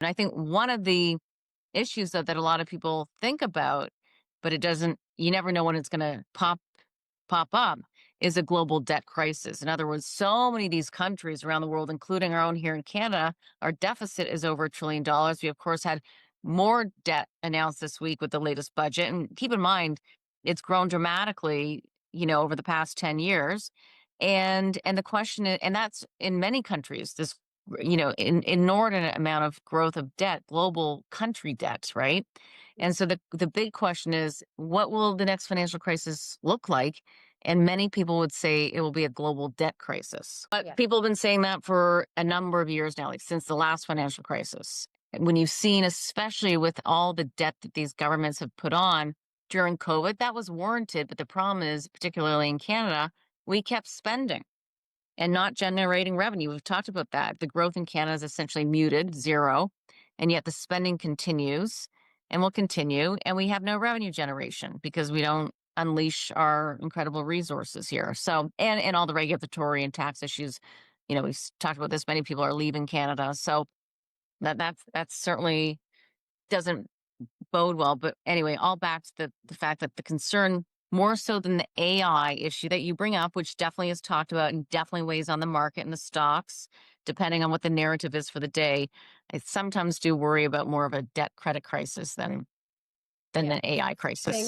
And I think one of the issues that a lot of people think about, but it doesn't, you never know when it's going to pop up, is a global debt crisis. In other words, so many of these countries around the world, including our own here in Canada, our deficit is over $1 trillion. We, of course, had more debt announced this week with the latest budget. And keep in mind, it's grown dramatically, over the past 10 years. And the question is, and that's in many countries, this, inordinate amount of growth of debt, global country debt, right? And so the big question is, what will the next financial crisis look like? And many people would say it will be a global debt crisis. But Yeah. people have been saying that for a number of years now, like since the last financial crisis. When you've seen, especially with all the debt that these governments have put on during COVID, that was warranted. But the problem is, particularly in Canada, we kept spending and not generating revenue. We've talked about that. The growth in Canada is essentially muted, zero, and yet the spending continues and will continue. And we have no revenue generation because we don't unleash our incredible resources here. So, and all the regulatory and tax issues, we've talked about this. Many people are leaving Canada. So that's certainly doesn't bode well. But anyway, all back to the fact that the concern, more so than the AI issue that you bring up, which definitely is talked about and definitely weighs on the market and the stocks, depending on what the narrative is for the day. I sometimes do worry about more of a debt credit crisis than Yeah. an AI crisis.